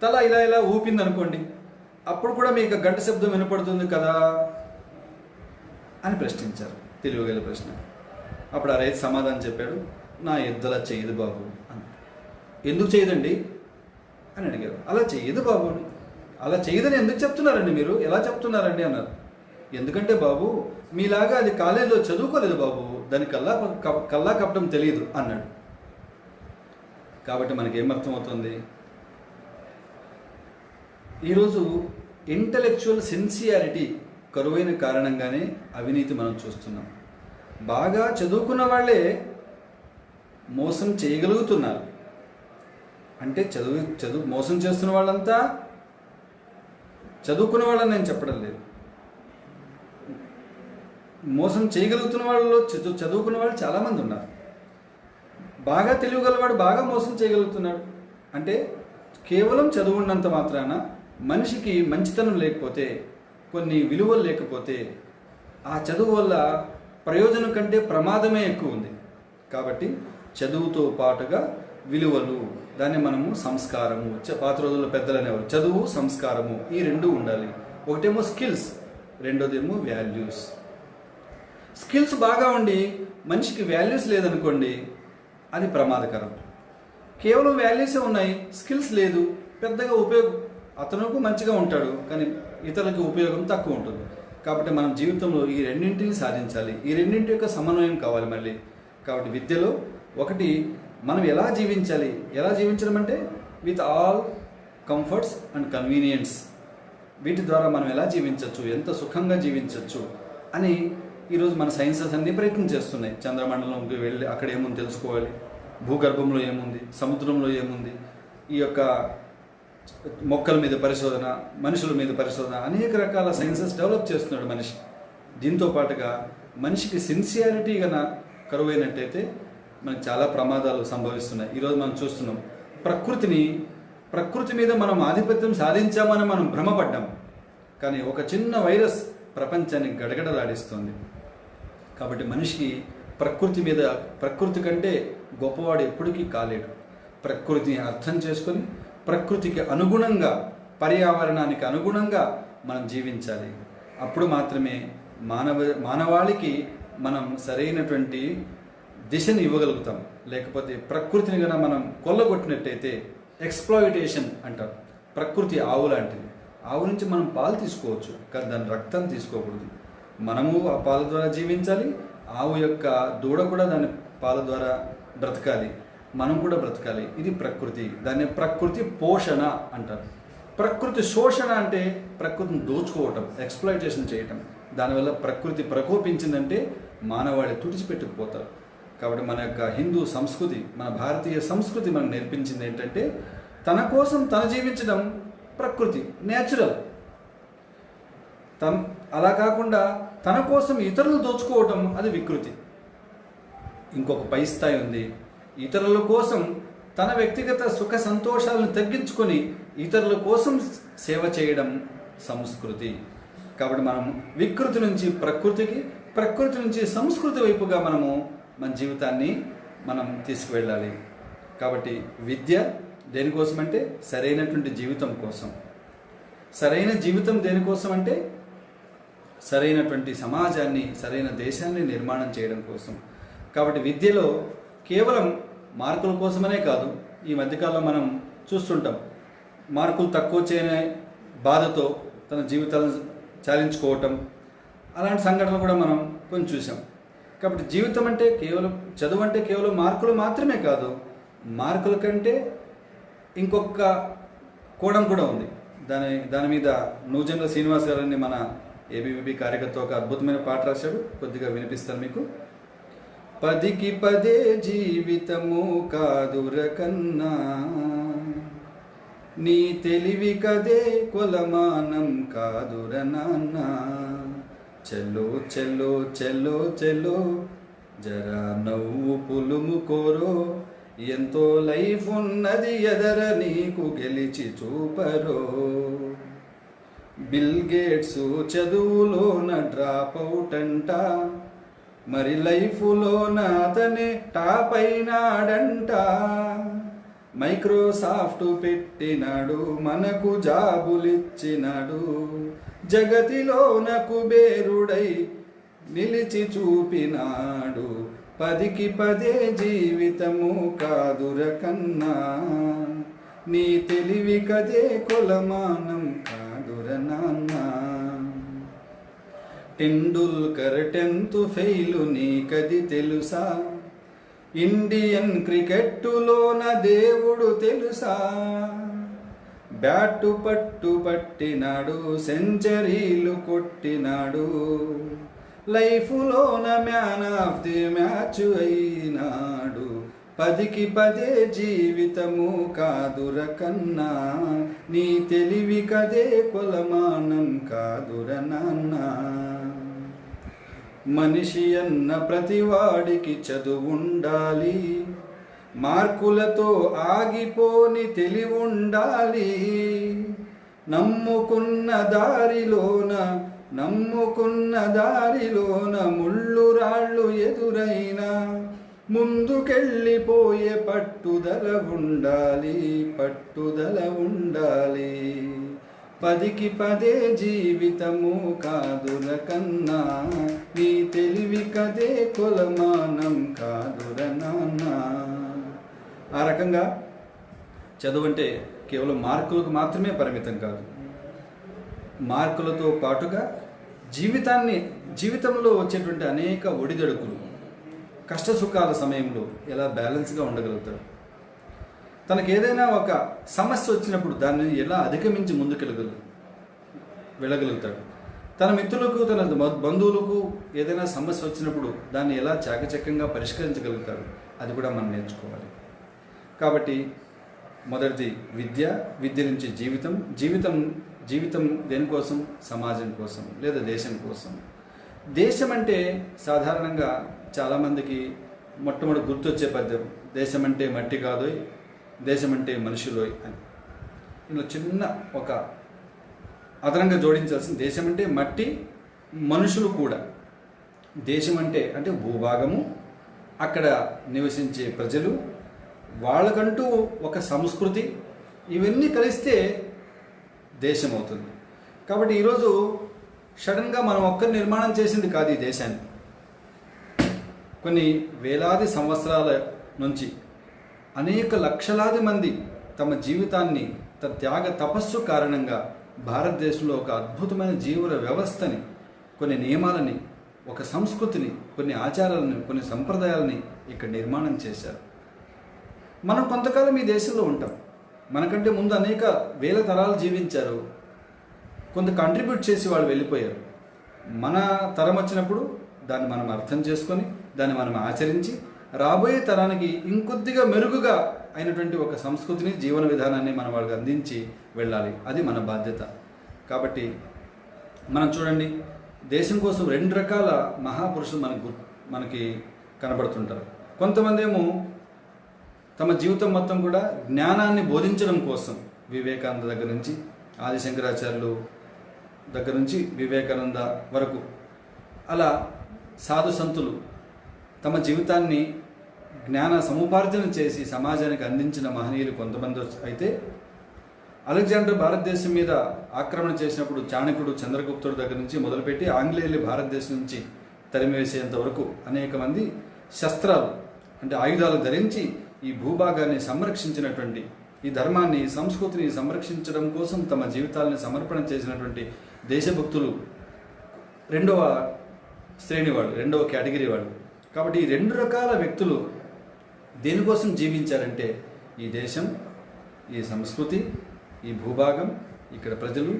తల ఇలా ఇలా ఊపిందనుకోండి, అప్పుడు కూడా మీకు గంట శబ్దం వినపడుతుంది కదా అని ప్రశ్నించారు. తెలియగల ప్రశ్న. అప్పుడు ఆ రైతు సమాధానం చెప్పాడు, నా ఎద్దులా చేయదు బాబు అని. ఎందుకు చేయదండి అని అడిగారు. అలా చేయదు బాబు అని. అలా చేయదని ఎందుకు చెప్తున్నారండి మీరు, ఎలా చెప్తున్నారండి అన్నారు. ఎందుకంటే బాబు మీలాగా అది కాలేజీలో చదువుకోలేదు బాబు, దాని కల్లా కప్పడం తెలియదు అన్నాడు. కాబట్టి మనకేమర్థమవుతుంది, ఈరోజు ఇంటలెక్చువల్ సిన్సియారిటీ కరువైన కారణంగానే అవినీతి మనం చూస్తున్నాం. బాగా చదువుకున్న వాళ్ళే మోసం చేయగలుగుతున్నారు. అంటే చదువు మోసం చేస్తున్న వాళ్ళంతా చదువుకున్న వాళ్ళని నేను చెప్పడం లేదు. మోసం చేయగలుగుతున్న వాళ్ళలో చదువుకున్న వాళ్ళు చాలామంది ఉన్నారు. బాగా తెలియగలవాడు బాగా మోసం చేయగలుగుతున్నాడు. అంటే కేవలం చదువు ఉన్నంత మాత్రాన మనిషికి మంచితనం లేకపోతే, కొన్ని విలువలు లేకపోతే, ఆ చదువు వల్ల ప్రయోజనం కంటే ప్రమాదమే ఎక్కువ ఉంది. కాబట్టి చదువుతో పాటుగా విలువలు, దాన్ని మనము సంస్కారము, పాత రోజుల్లో పెద్దలు అనేవారు చదువు సంస్కారము, ఈ రెండు ఉండాలి. ఒకటేమో స్కిల్స్, రెండోదేమో వాల్యూస్. స్కిల్స్ బాగా ఉండి మనిషికి వాల్యూస్ లేదనుకోండి, అది ప్రమాదకరం. కేవలం వాల్యూసే ఉన్నాయి, స్కిల్స్ లేదు, పెద్దగా అతనుకు మంచిగా ఉంటాడు కానీ ఇతరులకు ఉపయోగం తక్కువ ఉంటుంది. కాబట్టి మనం జీవితంలో ఈ రెండింటిని సాధించాలి. ఈ రెండింటి యొక్క సమన్వయం కావాలి మళ్ళీ. కాబట్టి విద్యలో ఒకటి మనం ఎలా జీవించాలి, ఎలా జీవించడం అంటే with all comforts and convenience. వీటి ద్వారా మనం ఎలా జీవించవచ్చు, ఎంత సుఖంగా జీవించవచ్చు అని ఈరోజు మన సైన్సెస్ అన్ని ప్రయత్నం చేస్తున్నాయి. చంద్రమండలంకి వెళ్ళి అక్కడ ఏముంది తెలుసుకోవాలి, భూగర్భంలో ఏముంది, సముద్రంలో ఏముంది, ఈ యొక్క మొక్కల మీద పరిశోధన, మనుషుల మీద పరిశోధన, అనేక రకాల సైన్సెస్ డెవలప్ చేస్తున్నాడు మనిషి. దీంతో పాటుగా మనిషికి సిన్సియారిటీ గన కరువైనట్టయితే మనకు చాలా ప్రమాదాలు సంభవిస్తున్నాయి. ఈరోజు మనం చూస్తున్నాం, ప్రకృతి మీద మనం ఆధిపత్యం సాధించామని మనం భ్రమపడ్డాం. కానీ ఒక చిన్న వైరస్ ప్రపంచాన్ని గడగడలాడిస్తుంది. కాబట్టి మనిషికి ప్రకృతి కంటే గొప్పవాడు ఎప్పటికీ కాలేడు. ప్రకృతిని అర్థం చేసుకొని ప్రకృతికి అనుగుణంగా, పర్యావరణానికి అనుగుణంగా మనం జీవించాలి. అప్పుడు మాత్రమే మానవాళికి మనం సరైనటువంటి దిశని ఇవ్వగలుగుతాం. లేకపోతే ప్రకృతిని కనుక మనం కొల్లగొట్టినట్టయితే, ఎక్స్ప్లాయిటేషన్ అంటారు. ప్రకృతి ఆవు లాంటిది. ఆవు నుంచి మనం పాలు తీసుకోవచ్చు కానీ దాని రక్తం తీసుకోకూడదు. మనము ఆ పాల ద్వారా జీవించాలి, ఆవు యొక్క దూడ కూడా దాని పాల ద్వారా బ్రతకాలి, మనం కూడా బ్రతకాలి. ఇది ప్రకృతి. దాన్ని ప్రకృతి పోషణ అంటారు. ప్రకృతి శోషణ అంటే ప్రకృతిని దోచుకోవటం, ఎక్స్ప్లాయిటేషన్ చేయటం. దానివల్ల ప్రకృతి ప్రకోపించిందంటే మానవాళి తుడిచిపెట్టుకుపోతారు. కాబట్టి మన యొక్క హిందూ సంస్కృతి, మన భారతీయ సంస్కృతి మనకు నేర్పించింది ఏంటంటే, తన కోసం తను జీవించడం ప్రకృతి, నేచురల్. అలా కాకుండా తన కోసం ఇతరులు దోచుకోవటం అది వికృతి. ఇంకొక పై స్థాయి ఉంది, ఇతరుల కోసం తన వ్యక్తిగత సుఖ సంతోషాలను తగ్గించుకొని ఇతరుల కోసం సేవ చేయడం సంస్కృతి. కాబట్టి మనం వికృతి నుంచి ప్రకృతికి, ప్రకృతి నుంచి సంస్కృతి వైపుగా మన జీవితాన్ని మనం తీసుకువెళ్ళాలి. కాబట్టి విద్య దేనికోసం అంటే సరైనటువంటి జీవితం కోసం. సరైన జీవితం దేనికోసం అంటే సరైనటువంటి సమాజాన్ని, సరైన దేశాన్ని నిర్మాణం చేయడం కోసం. కాబట్టి విద్యలో కేవలం మార్కుల కోసమనే కాదు. ఈ మధ్యకాలంలో మనం చూస్తుంటాం, మార్కులు తక్కువ చేయని బాధతో తన జీవితాలను చాలించుకోవటం, అలాంటి సంఘటనలు కూడా మనం కొంచెం చూసాం. కాబట్టి జీవితం అంటే కేవలం చదువు అంటే కేవలం మార్కులు మాత్రమే కాదు, మార్కుల కంటే ఇంకొక కోణం కూడా ఉంది. దాని మీద నూజెండ్ల శ్రీనివాస్ గారిని మన ఏబీవీపీ కార్యకర్త ఒక అద్భుతమైన పాట రాశాడు, కొద్దిగా వినిపిస్తాను మీకు. 10కి 10 జీవితము కాదుర కన్నా, నీ తెలివి కదే కొలమానం కాదుర నాన్న. చెల్లో చెల్లో చెల్లో చెల్లో జరా నవ్వు పులుము కోరో, ఎంతో లైఫ్ ఉన్నది ఎదర నీకు గెలిచి చూపరో. బిల్ గేట్స్ చదువులోన డ్రాప్ అవుట్ అంట, మరి లైఫ్లోన అతనే టాప్ అయినాడంట. మైక్రోసాఫ్ట్ పెట్టినాడు, మనకు జాబులిచ్చినాడు, జగతిలోన కుబేరుడై నిలిచి చూపినాడు. 10కి 10 జీవితము కాదుర కన్నా, నీ తెలివి కదే కొలమానం కాదుర నాన్న. టెండూల్కర్ 10th ఫెయిలు నీకది తెలుసా, ఇండియన్ క్రికెట్టులోన దేవుడు తెలుసా. బ్యాటు పట్టు పట్టినాడు, సెంచరీలు కొట్టినాడు, లైఫ్లోన మ్యాన్ ఆఫ్ ది మ్యాచ్ అయినాడు. 10కి 10 జీవితము కాదుర కన్నా, నీ తెలివి కదే కొలమానం కాదుర నాన్న. మనిషి అన్న ప్రతివాడికి చదువుండాలి, మార్కులతో ఆగిపోని తెలివుండాలి. నమ్ముకున్న దారిలోన ముళ్ళు రాళ్ళు ఎదురైనా ముందుకెళ్ళిపోయే పట్టుదల ఉండాలి. 10కి 10 జీవితము కాదుర కన్నా, నీ తెలివి కదే కొలమానం కాదుర నాన్న. ఆ రకంగా చదువు అంటే కేవలం మార్కులకు మాత్రమే పరిమితం కాదు. మార్కులతో పాటుగా జీవితంలో వచ్చేటువంటి అనేక ఒడిదొడుకులు, కష్టసుఖాల సమయంలో ఎలా బ్యాలెన్స్గా ఉండగలుగుతాడు, తనకు ఏదైనా ఒక సమస్య వచ్చినప్పుడు దాన్ని ఎలా అధిగమించి వెళ్ళగలుగుతాడు, తన మిత్రులకు తన బంధువులకు ఏదైనా సమస్య వచ్చినప్పుడు దాన్ని ఎలా చాకచక్యంగా పరిష్కరించగలుగుతాడు, అది కూడా మనం నేర్చుకోవాలి. కాబట్టి మొదటిది విద్య నుంచి జీవితం దేనికోసం? సమాజం కోసం లేదా దేశం కోసం. దేశం అంటే సాధారణంగా చాలామందికి మొట్టమొదటి గుర్తొచ్చే పద్యం దేశం అంటే మట్టి కాదోయ్, దేశం అంటే మనుషులోయ్ అని. ఇందులో చిన్న ఒక అదనంగా జోడించాల్సిన, దేశం అంటే మట్టి, మనుషులు కూడా. దేశం అంటే భూభాగము, అక్కడ నివసించే ప్రజలు, వాళ్ళకంటూ ఒక సంస్కృతి, ఇవన్నీ కలిస్తే దేశం అవుతుంది. కాబట్టి ఈరోజు సడన్గా మనం ఒక్కరు నిర్మాణం చేసింది కాదు ఈ దేశాన్ని. కొన్ని వేలాది సంవత్సరాల నుంచి అనేక లక్షలాది మంది తమ జీవితాన్ని త్యాగ తపస్సు కారణంగా భారతదేశంలో ఒక అద్భుతమైన జీవన వ్యవస్థని, కొన్ని నియమాలని, ఒక సంస్కృతిని, కొన్ని ఆచారాలను, కొన్ని సంప్రదాయాలని ఇక్కడ నిర్మాణం చేశారు. మనం కొంతకాలం ఈ దేశంలో ఉంటాం. మనకంటే ముందు అనేక వేల తరాలు జీవించారు, కొంత కంట్రిబ్యూట్ చేసి వాళ్ళు వెళ్ళిపోయారు. మన తరం వచ్చినప్పుడు దాన్ని మనం అర్థం చేసుకొని దాన్ని మనం ఆచరించి రాబోయే తరానికి ఇంకొద్దిగా మెరుగుగా అయినటువంటి ఒక సంస్కృతిని, జీవన విధానాన్ని మనం వాళ్ళకి అందించి వెళ్ళాలి. అది మన బాధ్యత. కాబట్టి మనం చూడండి, దేశం కోసం 2 రకాల మహాపురుషులు మనకి కనబడుతుంటారు. కొంతమంది ఏమో తమ జీవితం మొత్తం కూడా జ్ఞానాన్ని బోధించడం కోసం, వివేకానంద దగ్గర నుంచి ఆదిశంకరాచార్యులు దగ్గర నుంచి వివేకానంద వరకు అలా సాధు సంతులు తమ జీవితాన్ని జ్ఞాన సముపార్జన చేసి సమాజానికి అందించిన మహనీయులు కొంతమంది అయితే, అలెగ్జాండర్ భారతదేశం మీద ఆక్రమణ చేసినప్పుడు చాణక్యుడు, చంద్రగుప్తుడు దగ్గర నుంచి మొదలుపెట్టి ఆంగ్లేయులు భారతదేశం నుంచి తరిమివేసేంత వరకు అనేక మంది శస్త్రాలు ఆయుధాలు ధరించి ఈ భూభాగాన్ని సంరక్షించినటువంటి, ఈ ధర్మాన్ని, ఈ సంస్కృతిని సంరక్షించడం కోసం తమ జీవితాలను సమర్పణ చేసినటువంటి దేశభక్తులు 2వ శ్రేణి వాళ్ళు, 2వ కేటగిరీ వాళ్ళు. కాబట్టి ఈ 2 రకాల వ్యక్తులు దేనికోసం జీవించారంటే ఈ దేశం, ఈ సంస్కృతి, ఈ భూభాగం, ఇక్కడ ప్రజలు,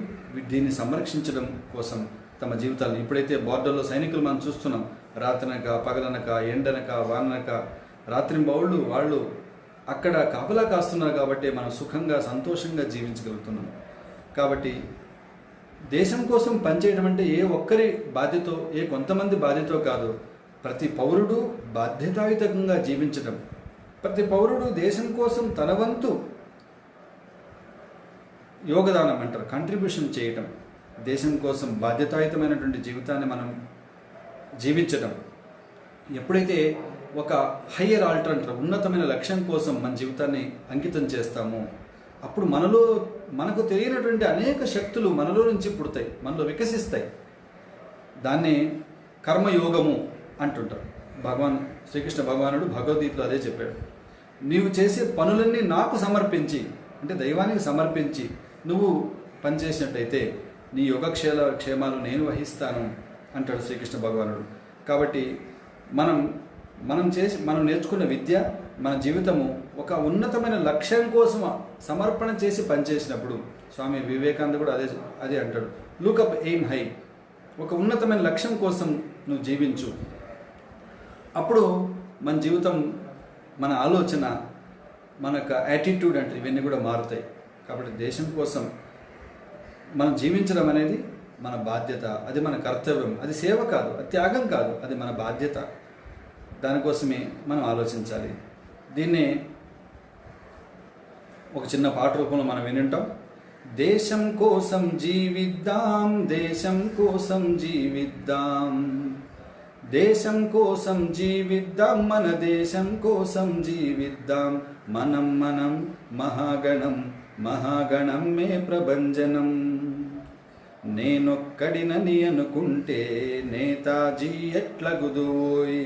దీన్ని సంరక్షించడం కోసం తమ జీవితాలను. ఇప్పుడైతే బార్డర్లో సైనికులు మనం చూస్తున్నాం, రాత్రనక పగలనక ఎండనక వాననక రాత్రింబౌళ్ళు వాళ్ళు అక్కడ కాపలా కాస్తున్నారు. కాబట్టి మనం సుఖంగా సంతోషంగా జీవించగలుగుతున్నాం. కాబట్టి దేశం కోసం పనిచేయడం అంటే ఏ ఒక్కరి బాధ్యతో, ఏ కొంతమంది బాధ్యతో కాదు, ప్రతి పౌరుడు బాధ్యతాయుతంగా జీవించడం, ప్రతి పౌరుడు దేశం కోసం తన వంతు యోగదానం కంట్రిబ్యూషన్ చేయటం, దేశం కోసం బాధ్యతాయుతమైనటువంటి జీవితాన్ని మనం జీవించడం. ఎప్పుడైతే ఒక హయ్యర్ ఆల్టర్నేటివ్, ఉన్నతమైన లక్ష్యం కోసం మన జీవితాన్ని అంకితం చేస్తామో అప్పుడు మనకు తెలియనటువంటి అనేక శక్తులు మనలో నుంచి పుడతాయి, మనలో వికసిస్తాయి. దాన్ని కర్మయోగము అంటుంటారు. శ్రీకృష్ణ భగవానుడు భగవద్గీతలో అదే చెప్పాడు. నీవు చేసే పనులన్నీ నాకు సమర్పించి, అంటే దైవానికి సమర్పించి నువ్వు పనిచేసినట్టయితే నీ క్షేమాలు నేను వహిస్తాను అంటాడు శ్రీకృష్ణ భగవానుడు. కాబట్టి మనం నేర్చుకున్న విద్య, మన జీవితము ఒక ఉన్నతమైన లక్ష్యం కోసం సమర్పణ చేసి పనిచేసినప్పుడు, స్వామి వివేకానంద కూడా అదే అంటాడు, లుకప్ ఎయిమ్ హై. ఒక ఉన్నతమైన లక్ష్యం కోసం నువ్వు జీవించు. అప్పుడు మన జీవితం, మన ఆలోచన, మన యొక్క యాటిట్యూడ్ అంటే ఇవన్నీ కూడా మారుతాయి. కాబట్టి దేశం కోసం మనం జీవించడం అనేది మన బాధ్యత, అది మన కర్తవ్యం, అది సేవ కాదు, అది త్యాగం కాదు, అది మన బాధ్యత. దానికోసమే మనం ఆలోచించాలి. దీన్నే ఒక చిన్న పాట రూపంలో మనం వినుంటాం. దేశం కోసం జీవిద్దాం, దేశం కోసం జీవిద్దాం, దేశం కోసం జీవిద్దాం, మన దేశం కోసం జీవిద్దాం, మనం మహాగణం, మహాగణం మే ప్రభంజనం. నేనొక్కడినని అనుకుంటే నేతాజీ ఎట్లగుదోయ్,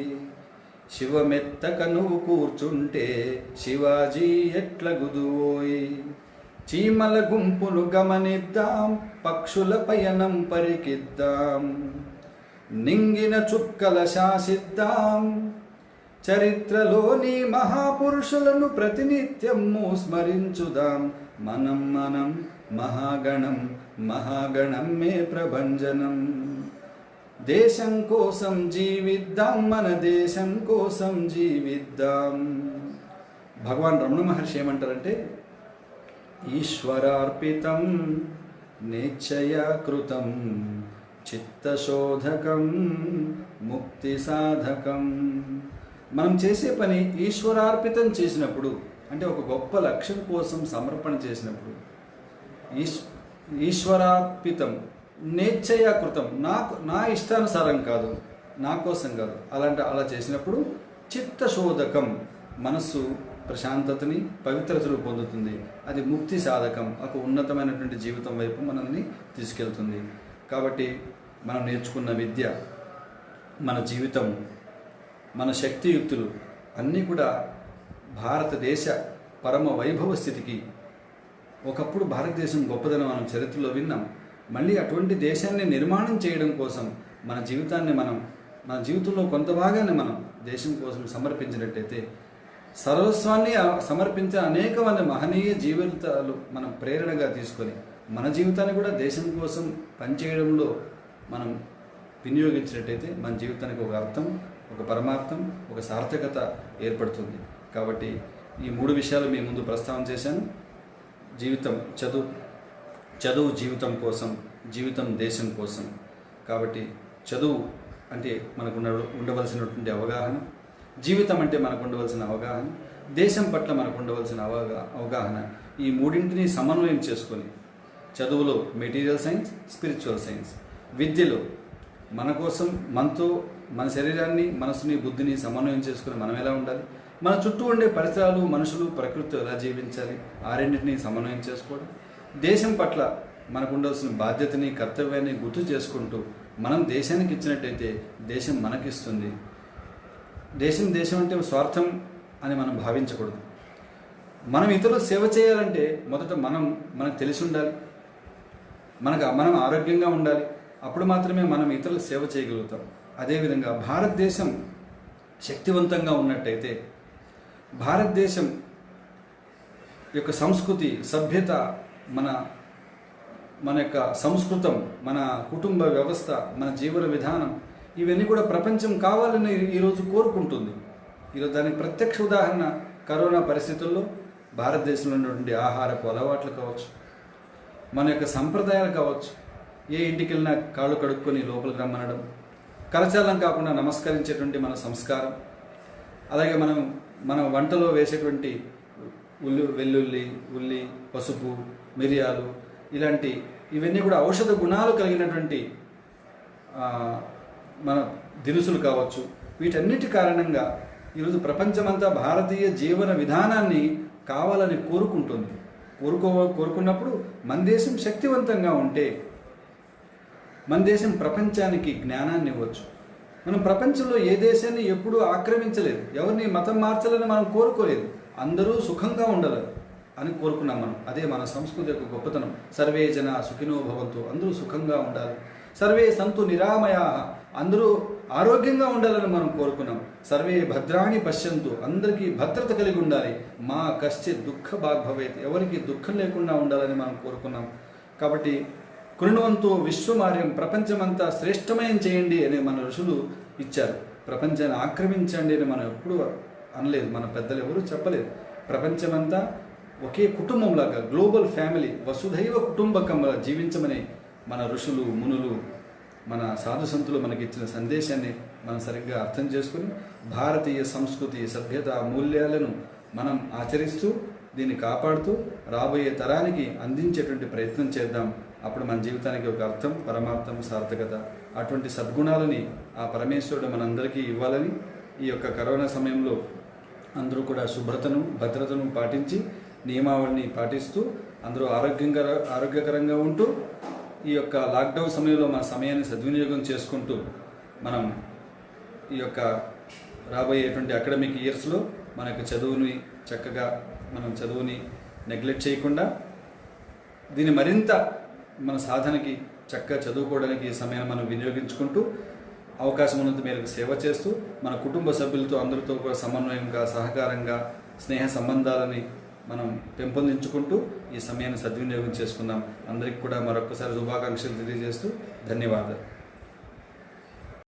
శివమెత్తక నువ్వు కూర్చుంటే శివాజీ ఎట్లగుదోయ్. చీమల గుంపును గమనిద్దాం, పక్షుల పయనం పరికిద్దాం, నింగిన చుక్కల శాసిద్దాం, చరిత్రలోని మహాపురుషులను ప్రతినిత్యము స్మరించుదాం, మనం మహాగణం, మహాగణం మే ప్రభంజనం. దేశం కోసం జీవిద్దాం, మన దేశం కోసం జీవిద్దాం. భగవాన్ రమణ మహర్షి ఏమంటారంటే, ఈశ్వరార్పితం నిశ్చయకృతం చిత్తశోధకం ముక్తి సాధకం. మనం చేసే పని ఈశ్వరార్పితం చేసినప్పుడు, అంటే ఒక గొప్ప లక్ష్యం కోసం సమర్పణ చేసినప్పుడు, ఈశ్వరార్పితం నిశ్చయకృతం, నా ఇష్టానుసారం కాదు, నా కోసం కాదు, అలా చేసినప్పుడు చిత్తశోధకం, మనస్సు ప్రశాంతతని, పవిత్రతను పొందుతుంది. అది ముక్తి సాధకం, ఒక ఉన్నతమైనటువంటి జీవితం వైపు మనల్ని తీసుకెళ్తుంది. కాబట్టి మనం నేర్చుకున్న విద్య, మన జీవితం, మన శక్తియుక్తులు అన్నీ కూడా భారతదేశ పరమ వైభవ స్థితికి, ఒకప్పుడు భారతదేశం గొప్పదనం మనం చరిత్రలో విన్నాం. మళ్ళీ అటువంటి దేశాన్ని నిర్మాణం చేయడం కోసం మన జీవితాన్ని మన జీవితంలో కొంత భాగాన్ని మనం దేశం కోసం సమర్పించినట్టయితే, సర్వస్వాన్ని సమర్పించే అనేక మంది మహనీయ జీవితాలు మనం ప్రేరణగా తీసుకొని మన జీవితాన్ని కూడా దేశం కోసం పనిచేయడంలో మనం వినియోగించినట్టయితే మన జీవితానికి ఒక అర్థం, ఒక పరమార్థం, ఒక సార్థకత ఏర్పడుతుంది. కాబట్టి ఈ 3 విషయాలు మీ ముందు ప్రస్తావన చేశాను. జీవితం చదువు జీవితం కోసం, జీవితం దేశం కోసం. కాబట్టి చదువు అంటే మనకు ఉండవలసినటువంటి అవగాహన, జీవితం అంటే మనకు ఉండవలసిన అవగాహన, దేశం పట్ల మనకు ఉండవలసిన అవగాహన, ఈ మూడింటిని సమన్వయం చేసుకొని చదువులో మెటీరియల్ సైన్స్, స్పిరిచువల్ సైన్స్, విద్యలో మన కోసం, మన శరీరాన్ని, మనసుని, బుద్ధిని సమన్వయం చేసుకుని మనం ఎలా ఉండాలి, మన చుట్టూ ఉండే పరిసరాలు, మనుషులు, ప్రకృతితో ఎలా జీవించాలి, ఆ రెండింటిని సమన్వయం చేసుకోవడం, దేశం పట్ల మనకు ఉండవలసిన బాధ్యతని, కర్తవ్యాన్ని గుర్తు చేసుకుంటూ మనం దేశానికి ఇచ్చినట్టయితే దేశం మనకిస్తుంది. దేశం అంటే స్వార్థం అని మనం భావించకూడదు. మనం ఇతరులకు సేవ చేయాలంటే మొదట మనకు తెలిసి ఉండాలి, మనం ఆరోగ్యంగా ఉండాలి. అప్పుడు మాత్రమే మనం ఇతరులకు సేవ చేయగలుగుతాం. అదేవిధంగా భారతదేశం శక్తివంతంగా ఉన్నట్టయితే, భారతదేశం యొక్క సంస్కృతి, సభ్యత, మన యొక్క సంస్కృతం, మన కుటుంబ వ్యవస్థ, మన జీవన విధానం, ఇవన్నీ కూడా ప్రపంచం కావాలని ఈరోజు కోరుకుంటుంది. ఈరోజు దానికి ప్రత్యక్ష ఉదాహరణ కరోనా పరిస్థితుల్లో భారతదేశంలో ఉన్నటువంటి ఆహారపు అలవాట్లు కావచ్చు, మన యొక్క సంప్రదాయాలు కావచ్చు. ఏ ఇంటికి వెళ్ళినా కాళ్ళు కడుక్కొని లోపలికి రమ్మనడం, కరచాలం కాకుండా నమస్కరించేటువంటి మన సంస్కారం, అలాగే మన వంటలో వేసేటువంటి వెల్లుల్లి, ఉల్లి, పసుపు, మిరియాలు, ఇవన్నీ కూడా ఔషధ గుణాలు కలిగినటువంటి మన దినుసులు కావచ్చు. వీటన్నిటి కారణంగా ఈరోజు ప్రపంచమంతా భారతీయ జీవన విధానాన్ని కావాలని కోరుకుంటుంది. కోరుకున్నప్పుడు మన దేశం శక్తివంతంగా ఉంటే మన దేశం ప్రపంచానికి జ్ఞానాన్ని ఇవ్వచ్చు. మనం ప్రపంచంలో ఏ దేశాన్ని ఎప్పుడూ ఆక్రమించలేదు, ఎవరిని మతం మార్చాలని మనం కోరుకోలేదు. అందరూ సుఖంగా ఉండాలి అని కోరుకున్నాం మనం. అదే మన సంస్కృతి యొక్క గొప్పతనం. సర్వే జన సుఖినో భవంతు, అందరూ సుఖంగా ఉండాలి. సర్వే సంతు నిరామయా, అందరూ ఆరోగ్యంగా ఉండాలని మనం కోరుకున్నాం. సర్వే భద్రాణి పశ్యంతు, అందరికీ భద్రత కలిగి ఉండాలి. మా కశ్చిత్ దుఃఖ భాగ్భవేత్, ఎవరికి దుఃఖం లేకుండా ఉండాలని మనం కోరుకున్నాం. కాబట్టి కృణవంతో విశ్వమార్యం, ప్రపంచమంతా శ్రేష్టమయం చేయండి అని మన ఋషులు ఇచ్చారు. ప్రపంచాన్ని ఆక్రమించండి అని మనం ఎప్పుడూ అనలేదు, మన పెద్దలు ఎవరు చెప్పలేదు. ప్రపంచమంతా ఒకే కుటుంబంలాగా, గ్లోబల్ ఫ్యామిలీ, వసుధైవ కుటుంబకంగా జీవించమని మన ఋషులు, మునులు, మన సాధు సంతులు మనకి ఇచ్చిన సందేశాన్ని మనం సరిగ్గా అర్థం చేసుకుని భారతీయ సంస్కృతి, సభ్యత, మూల్యాలను మనం ఆచరిస్తూ దీన్ని కాపాడుతూ రాబోయే తరానికి అందించేటువంటి ప్రయత్నం చేద్దాం. అప్పుడు మన జీవితానికి ఒక అర్థం, పరమార్థం, సార్థకత, అటువంటి సద్గుణాలని ఆ పరమేశ్వరుడు మనందరికీ ఇవ్వాలని ఈ యొక్క కరోనా సమయంలో అందరూ కూడా శుభ్రతను, భద్రతను పాటించి నియమావళిని పాటిస్తూ అందరూ ఆరోగ్యకరంగా ఉంటూ ఈ యొక్క లాక్డౌన్ సమయంలో మన సమయాన్ని సద్వినియోగం చేసుకుంటూ మనం ఈ యొక్క రాబోయేటువంటి అకాడమిక్ ఇయర్స్లో మన యొక్క చదువుని చక్కగా మనం చదువుని నెగ్లెక్ట్ చేయకుండా దీన్ని మరింత మన సాధనకి చక్కగా చదువుకోవడానికి ఈ సమయాన్ని మనం వినియోగించుకుంటూ అవకాశం ఉన్నంత మేరకు సేవ చేస్తూ మన కుటుంబ సభ్యులతో అందరితో కూడా సమన్వయంగా, సహకారంగా, స్నేహ సంబంధాలని మనం పెంపొందించుకుంటూ ఈ సమయాన్ని సద్వినియోగం చేసుకుందాం. అందరికీ కూడా మరొకసారి శుభాకాంక్షలు తెలియజేస్తూ ధన్యవాదాలు.